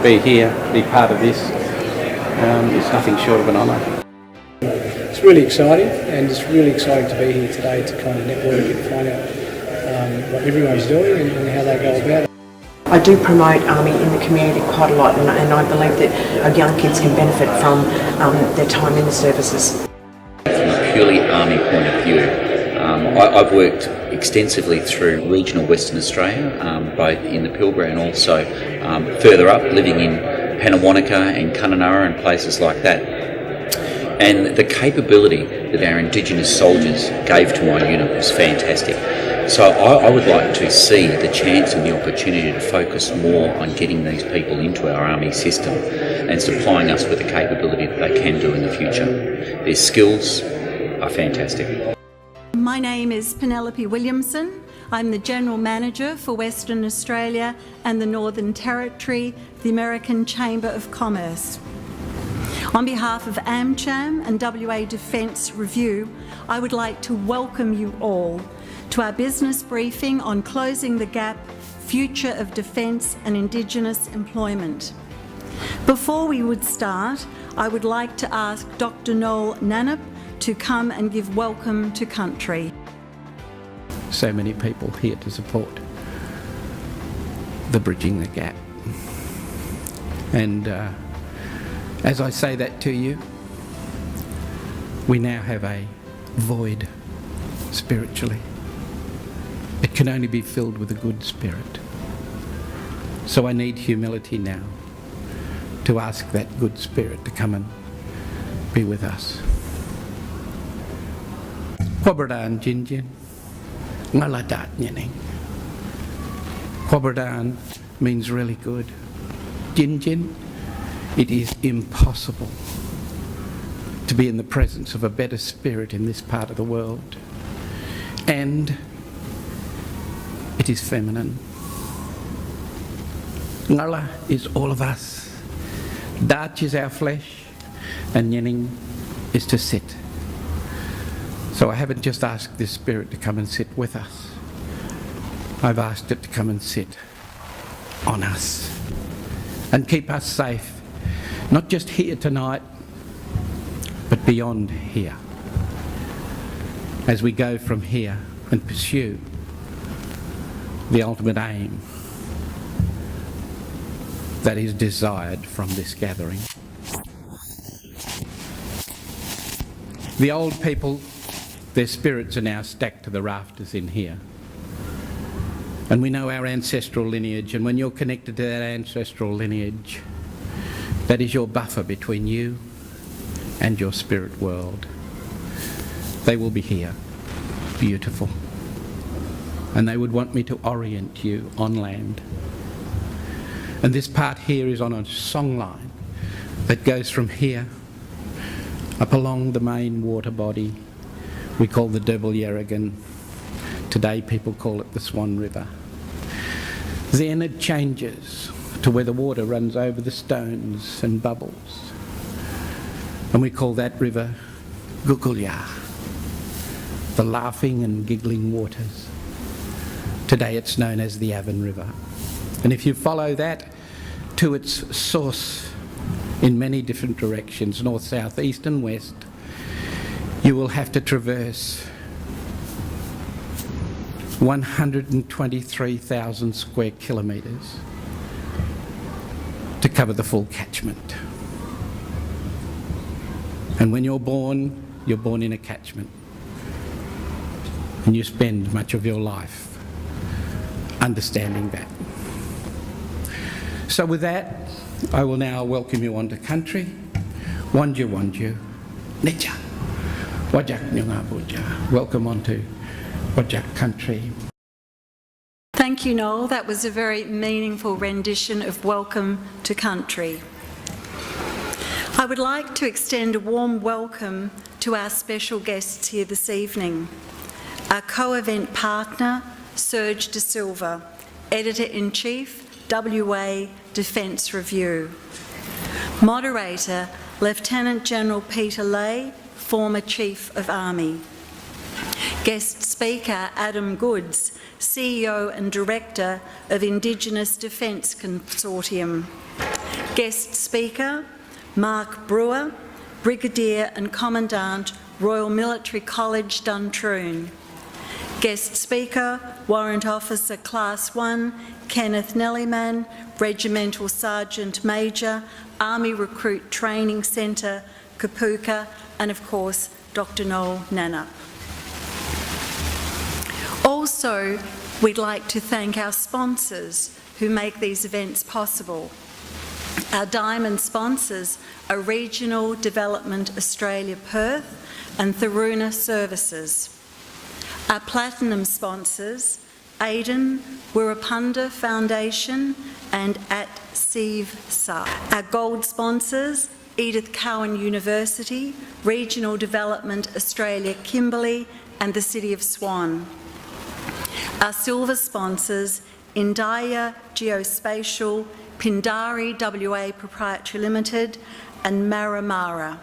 to be here, to be part of this, it's nothing short of an honour. It's really exciting, and it's really exciting to be here today to kind of network and find out what everyone's doing and how they go about it. I do promote Army in the community quite a lot, and I believe that our young kids can benefit from their time in the services. From a purely Army point of view, I've worked extensively through regional Western Australia, both in the Pilbara and also further up, living in Panawanaka and Kununurra and places like that. And the capability that our Indigenous soldiers gave to my unit was fantastic. So I would like to see the chance and the opportunity to focus more on getting these people into our Army system and supplying us with the capability that they can do in the future. Their skills are fantastic. My name is Penelope Williamson. I'm the General Manager for Western Australia and the Northern Territory, the American Chamber of Commerce. On behalf of AmCham and WA Defence Review, I would like to welcome you all to our business briefing on Closing the Gap, Future of Defence and Indigenous Employment. Before we would start, I would like to ask Dr. Noel Nannup to come and give welcome to country. So many people here to support the Bridging the Gap. And as I say that to you, we now have a void spiritually. It can only be filled with a good spirit. So I need humility now to ask that good spirit to come and be with us. Kwabradan Jinjin, Ngaladat Nyening. Kwabradan means really good. Jinjin, it is impossible to be in the presence of a better spirit in this part of the world. And it is feminine. Ngala is all of us. Dat is our flesh, and Nyening is to sit. So I haven't just asked this spirit to come and sit with us. I've asked it to come and sit on us and keep us safe, not just here tonight, but beyond here, as we go from here and pursue the ultimate aim that is desired from this gathering. The old people, their spirits are now stacked to the rafters in here. And we know our ancestral lineage, and when you're connected to that ancestral lineage, that is your buffer between you and your spirit world. They will be here, beautiful. And they would want me to orient you on land. And this part here is on a song line that goes from here up along the main water body we call the Double Yarragon. Today people call it the Swan River. Then it changes to where the water runs over the stones and bubbles. And we call that river Gukulya, the laughing and giggling waters. Today it's known as the Avon River. And if you follow that to its source in many different directions, north, south, east and west, you will have to traverse 123,000 square kilometres to cover the full catchment. And when you're born in a catchment. And you spend much of your life understanding that. So with that, I will now welcome you onto country. Wanju Wanju, Necha, Wajak Nyunga Buja. Welcome onto Wajak country. Thank you, Noel. That was a very meaningful rendition of Welcome to Country. I would like to extend a warm welcome to our special guests here this evening. Our co-event partner, Serge De Silva, Editor-in-Chief, WA Defence Review. Moderator, Lieutenant General Peter Leahy, former Chief of Army. Guest speaker, Adam Goods, CEO and Director of Indigenous Defence Consortium. Guest Speaker, Mark Brewer, Brigadier and Commandant, Royal Military College, Duntroon. Guest Speaker, Warrant Officer Class 1, Kenneth Nellyman, Regimental Sergeant Major, Army Recruit Training Centre, Kapooka, and of course, Dr. Noel Nannup. Also, we'd like to thank our sponsors who make these events possible. Our diamond sponsors are Regional Development Australia Perth and Tharuna Services. Our platinum sponsors, Aiden, Wirrapunda Foundation and at Sa. Our gold sponsors, Edith Cowan University, Regional Development Australia Kimberley and the City of Swan. Our silver sponsors, Indaya Geospatial, Pindari WA Proprietary Limited and Maramara.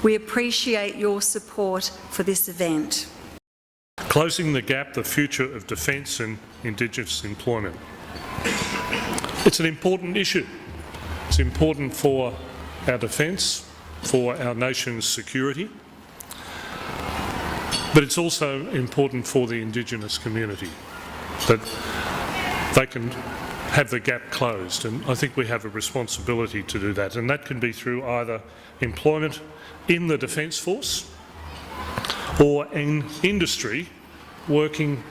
We appreciate your support for this event. Closing the gap, the future of defence and Indigenous employment. It's an important issue. It's important for our defence, for our nation's security, but it's also important for the Indigenous community that they can have the gap closed, and I think we have a responsibility to do that, and that can be through either employment in the Defence Force or in industry working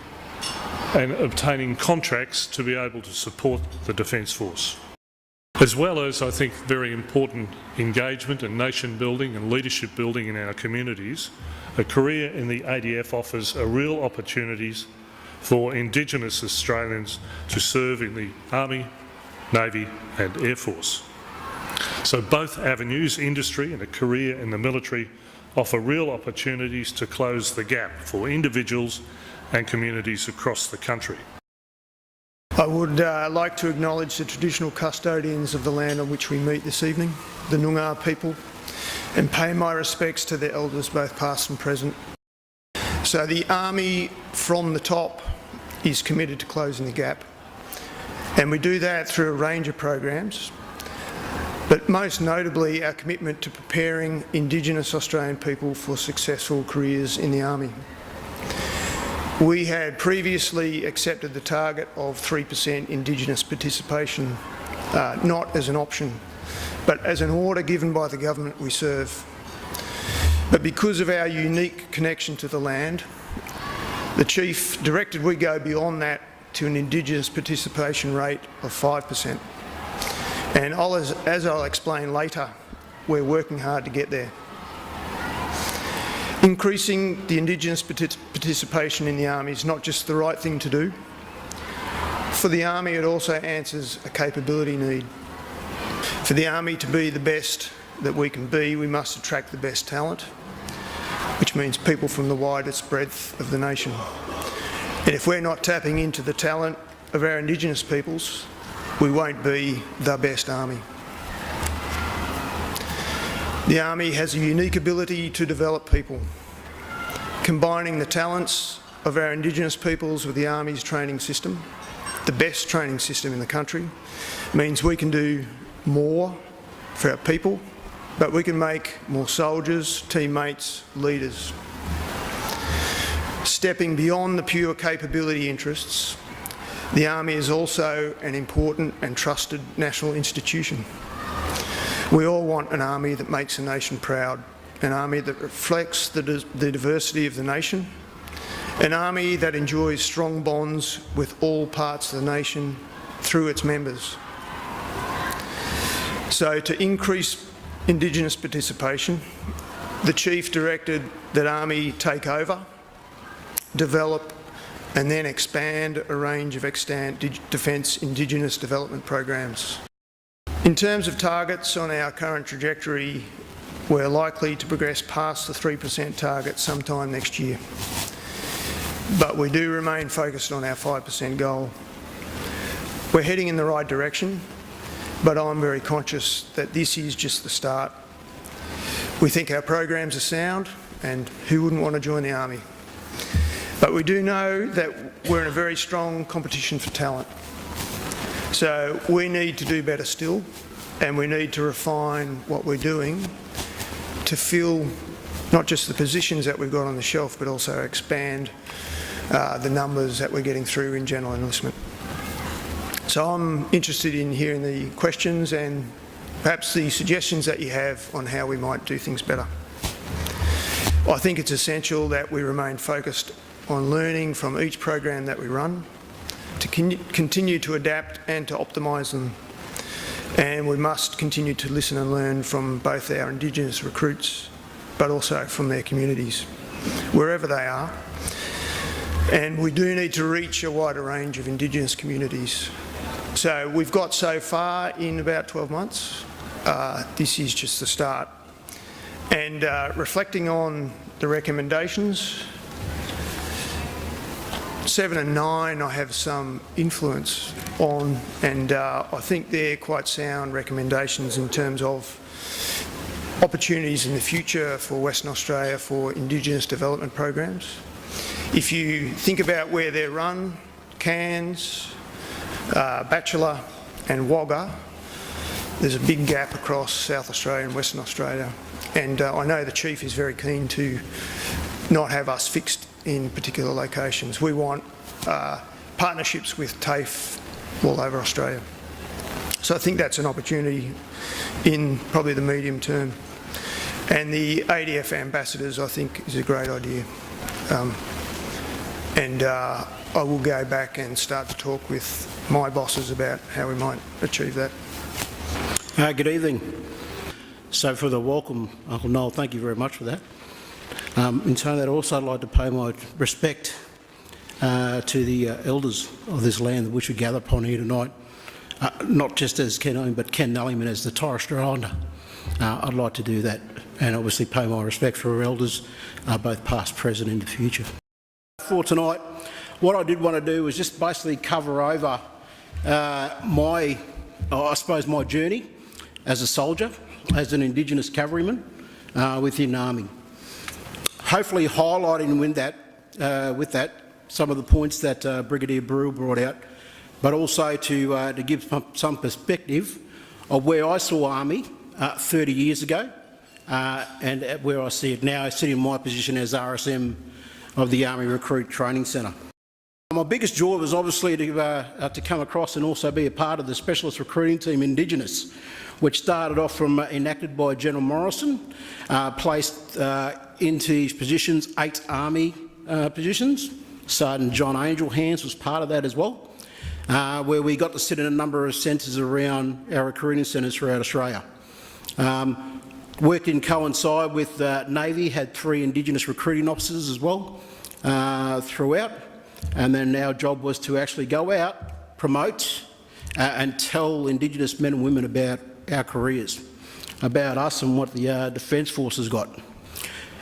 and obtaining contracts to be able to support the Defence Force. As well as, I think, very important engagement and nation building and leadership building in our communities, a career in the ADF offers a real opportunities for Indigenous Australians to serve in the Army, Navy and Air Force. So both avenues, industry and a career in the military, offer real opportunities to close the gap for individuals and communities across the country. I would like to acknowledge the traditional custodians of the land on which we meet this evening, the Noongar people, and pay my respects to their elders, both past and present. So the Army from the top is committed to closing the gap, and we do that through a range of programs, but most notably our commitment to preparing Indigenous Australian people for successful careers in the Army. We had previously accepted the target of 3% Indigenous participation, not as an option, but as an order given by the government we serve. But because of our unique connection to the land, the Chief directed we go beyond that to an Indigenous participation rate of 5%. And as I'll explain later, we're working hard to get there. Increasing the Indigenous participation in the Army is not just the right thing to do. For the Army, it also answers a capability need. For the Army to be the best that we can be, we must attract the best talent, which means people from the widest breadth of the nation. And if we're not tapping into the talent of our Indigenous peoples, we won't be the best Army. The Army has a unique ability to develop people. Combining the talents of our Indigenous peoples with the Army's training system, the best training system in the country, means we can do more for our people, but we can make more soldiers, teammates, leaders. Stepping beyond the pure capability interests, the Army is also an important and trusted national institution. We all want an Army that makes a nation proud, an Army that reflects the diversity of the nation, an Army that enjoys strong bonds with all parts of the nation through its members. So to increase Indigenous participation, the Chief directed that Army take over, develop and then expand a range of extant defence Indigenous development programs. In terms of targets on our current trajectory, we're likely to progress past the 3% target sometime next year. But we do remain focused on our 5% goal. We're heading in the right direction, but I'm very conscious that this is just the start. We think our programs are sound, and who wouldn't want to join the Army? But we do know that we're in a very strong competition for talent. So we need to do better still, and we need to refine what we're doing to fill not just the positions that we've got on the shelf, but also expand the numbers that we're getting through in general enlistment. So I'm interested in hearing the questions and perhaps the suggestions that you have on how we might do things better. I think it's essential that we remain focused on learning from each program that we run, to continue to adapt and to optimise them. And we must continue to listen and learn from both our Indigenous recruits, but also from their communities, wherever they are. And we do need to reach a wider range of Indigenous communities. So we've got so far in about 12 months. This is just the start. And reflecting on the recommendations, 7 and 9 I have some influence on, and I think they're quite sound recommendations in terms of opportunities in the future for Western Australia for Indigenous development programs. If you think about where they're run, Cairns, Bachelor and Wagga, there's a big gap across South Australia and Western Australia, and I know the Chief is very keen to not have us fixed in particular locations. We want partnerships with TAFE all over Australia. So I think that's an opportunity in probably the medium term. And the ADF ambassadors, I think, is a great idea. I will go back and start to talk with my bosses about how we might achieve that. Good evening. So for the welcome, Uncle Noel, thank you very much for that. In saying that, I'd also like to pay my respect to the elders of this land which we gather upon here tonight, not just as Ken Elliman, but Ken Elliman as the Torres Strait Islander. I'd like to do that and obviously pay my respect for our elders, both past, present and the future. For tonight, what I did want to do was just basically cover over my journey as a soldier, as an Indigenous cavalryman within Army. Hopefully highlighting with that some of the points that Brigadier Brewer brought out, but also to give some perspective of where I saw Army 30 years ago and where I see it now. I sit in my position as RSM of the Army Recruit Training Centre. My biggest joy was obviously to come across and also be a part of the Specialist Recruiting Team Indigenous, which started off from enacted by General Morrison, placed into his positions 8 Army positions. Sergeant John Angelhands was part of that as well, where we got to sit in a number of centres around our recruiting centres throughout Australia. Worked in coincide with Navy, had 3 Indigenous recruiting officers as well throughout, and then our job was to actually go out, promote and tell Indigenous men and women about our careers, about us and what the Defence Forces got.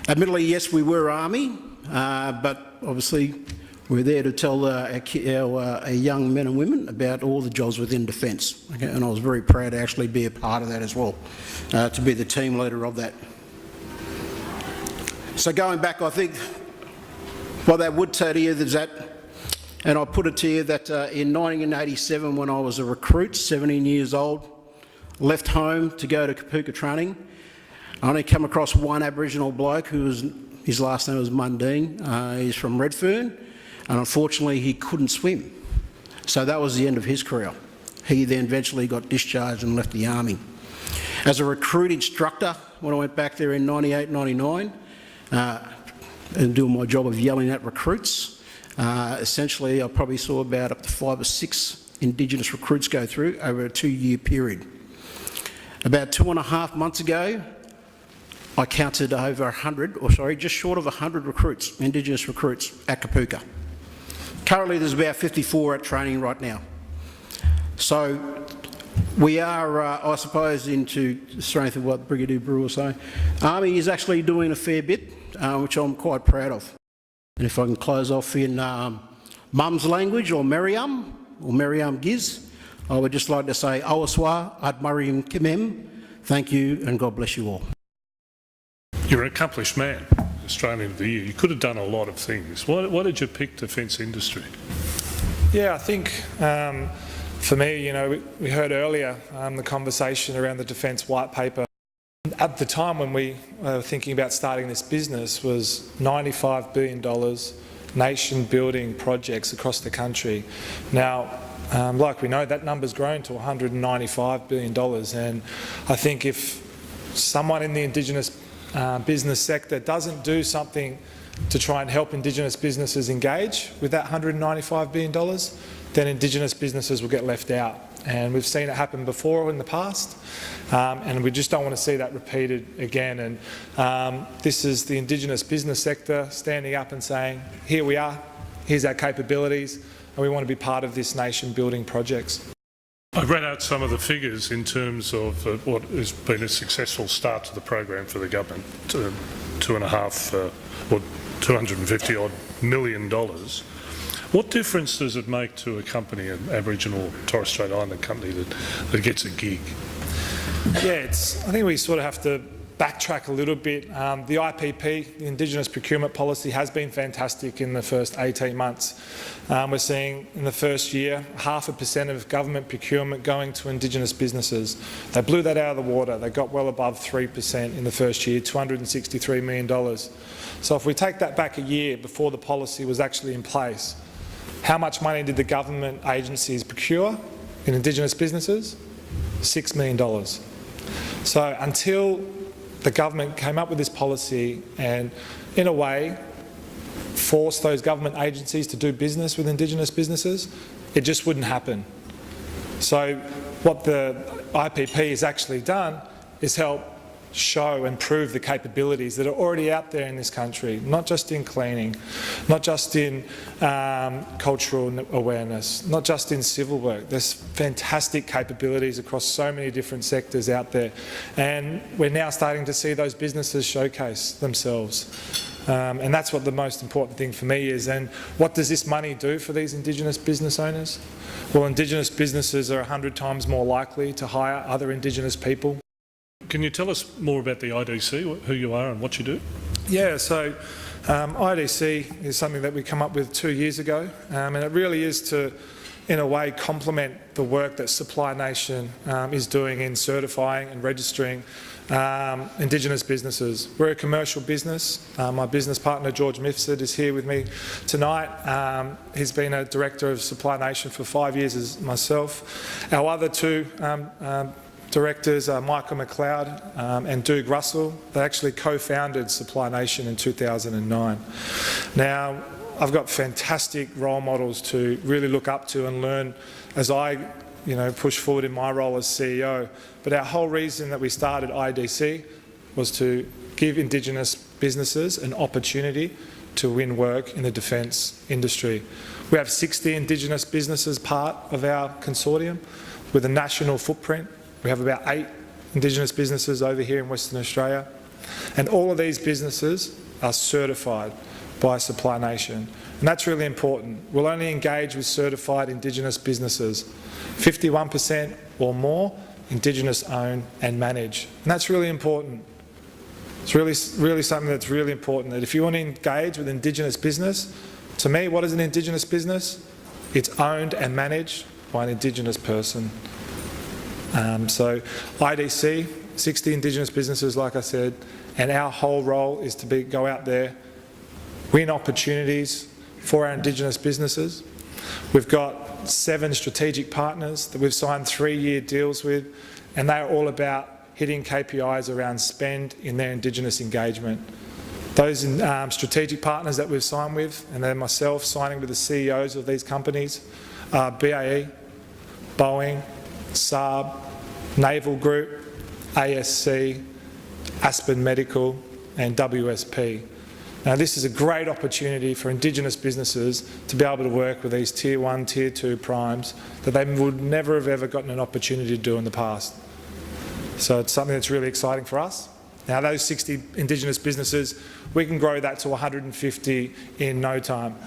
Admittedly, yes, we were Army, but obviously we're there to tell our young men and women about all the jobs within Defence. Okay? And I was very proud to actually be a part of that as well, to be the team leader of that. So going back, I think what that would tell you is that, and I put it to you that in 1987, when I was a recruit, 17 years old, left home to go to Kapuka training, I only come across one Aboriginal bloke who was, his last name was Mundine. He's from Redfern, and unfortunately he couldn't swim. So that was the end of his career. He then eventually got discharged and left the Army. As a recruit instructor, when I went back there in 98, 99, and doing my job of yelling at recruits, essentially I probably saw about up to 5 or 6 Indigenous recruits go through over a 2-year period. About 2.5 months ago, I counted over 100, or sorry, just short of 100 recruits, Indigenous recruits at Kapuka. Currently there's about 54 at training right now. So we are, I suppose, into the strength of what Brigadier Brewer was saying. Army is actually doing a fair bit, which I'm quite proud of. And if I can close off in Mum's language, or Meriam Giz, I would just like to say, Awaswa ad Mariam Kimem, thank you and God bless you all. You're an accomplished man, Australian of the Year. You could have done a lot of things. Why did you pick defence industry? Yeah, I think For me, you know, we heard earlier the conversation around the Defence White Paper. At the time when we were thinking about starting this business was $95 billion nation-building projects across the country. Now, like we know, that number's grown to $195 billion, and I think if someone in the Indigenous business sector doesn't do something to try and help Indigenous businesses engage with that $195 billion, then Indigenous businesses will get left out. And we've seen it happen before in the past, and we just don't want to see that repeated again. And this is the Indigenous business sector standing up and saying, here we are, here's our capabilities, and we want to be part of this nation-building projects. I read out some of the figures in terms of what has been a successful start to the program for the government, $250 odd million. What difference does it make to a company, an Aboriginal or Torres Strait Islander company that gets a gig? Yeah, I think we sort of have to backtrack a little bit. The IPP, the Indigenous Procurement Policy, has been fantastic in the first 18 months. We're seeing in the first year 0.5% of government procurement going to Indigenous businesses. They blew that out of the water. They got well above 3% in the first year, $263 million. So if we take that back a year before the policy was actually in place, how much money did the government agencies procure in Indigenous businesses? $6 million. So until the government came up with this policy and, in a way, forced those government agencies to do business with Indigenous businesses, it just wouldn't happen. So what the IPP has actually done is help show and prove the capabilities that are already out there in this country, not just in cleaning, not just in cultural awareness, not just in civil work. There's fantastic capabilities across so many different sectors out there, and we're now starting to see those businesses showcase themselves. And that's what the most important thing for me is. And what does this money do for these Indigenous business owners? Well, Indigenous businesses are 100 times more likely to hire other Indigenous people. Can you tell us more about the IDC, who you are and what you do? Yeah, so IDC is something that we come up with 2 years ago, and it really is to, in a way, complement the work that Supply Nation is doing in certifying and registering Indigenous businesses. We're a commercial business. My business partner, George Mifsud, is here with me tonight. He's been a director of Supply Nation for 5 years as myself. Our other two directors are Michael McLeod and Doug Russell. They actually co-founded Supply Nation in 2009. Now, I've got fantastic role models to really look up to and learn as I push forward in my role as CEO. But our whole reason that we started IDC was to give Indigenous businesses an opportunity to win work in the defence industry. We have 60 Indigenous businesses part of our consortium with a national footprint. We have about 8 Indigenous businesses over here in Western Australia, and all of these businesses are certified by Supply Nation, and that's really important. We'll only engage with certified Indigenous businesses, 51% or more Indigenous owned and managed, and that's really important. It's really something that's really important, that if you want to engage with Indigenous business, to me, what is an Indigenous business? It's owned and managed by an Indigenous person. So IDC, 60 Indigenous businesses, like I said, and our whole role is to go out there, win opportunities for our Indigenous businesses. We've got 7 strategic partners that we've signed 3-year deals with, and they're all about hitting KPIs around spend in their Indigenous engagement. Those strategic partners that we've signed with, and then myself signing with the CEOs of these companies, are BAE, Boeing, Saab, Naval Group, ASC, Aspen Medical and WSP. Now this is a great opportunity for Indigenous businesses to be able to work with these Tier 1, Tier 2 primes that they would never have ever gotten an opportunity to do in the past. So it's something that's really exciting for us. Now those 60 Indigenous businesses, we can grow that to 150 in no time,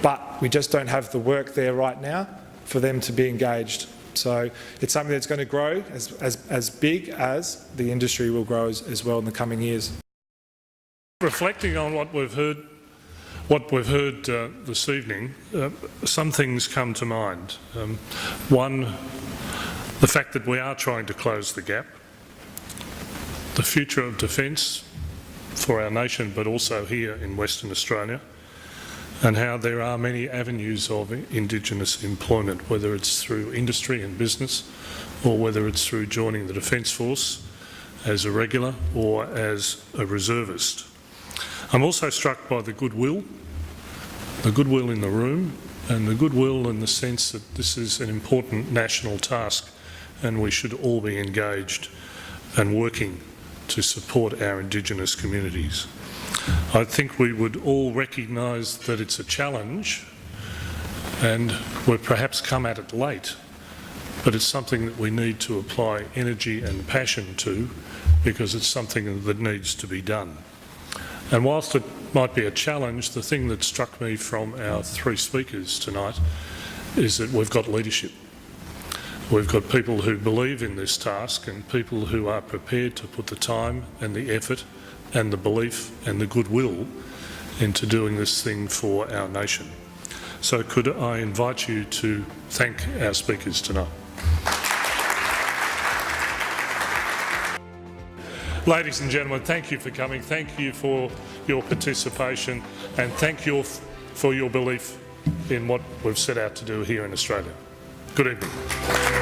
but we just don't have the work there right now for them to be engaged. So it's something that's going to grow as big as the industry will grow as well in the coming years. Reflecting on what we've heard, what we've heard this evening, some things come to mind. One, the fact that we are trying to close the gap, the future of defence for our nation, but also here in Western Australia, and how there are many avenues of Indigenous employment, whether it's through industry and business, or whether it's through joining the Defence Force as a regular or as a reservist. I'm also struck by the goodwill in the room, and the goodwill in the sense that this is an important national task and we should all be engaged and working to support our Indigenous communities. I think we would all recognise that it's a challenge and we've perhaps come at it late, but it's something that we need to apply energy and passion to because it's something that needs to be done. And whilst it might be a challenge, the thing that struck me from our three speakers tonight is that we've got leadership. We've got people who believe in this task and people who are prepared to put the time and the effort and the belief and the goodwill into doing this thing for our nation. So could I invite you to thank our speakers tonight. Ladies and gentlemen, thank you for coming, thank you for your participation, and thank you for your belief in what we've set out to do here in Australia. Good evening.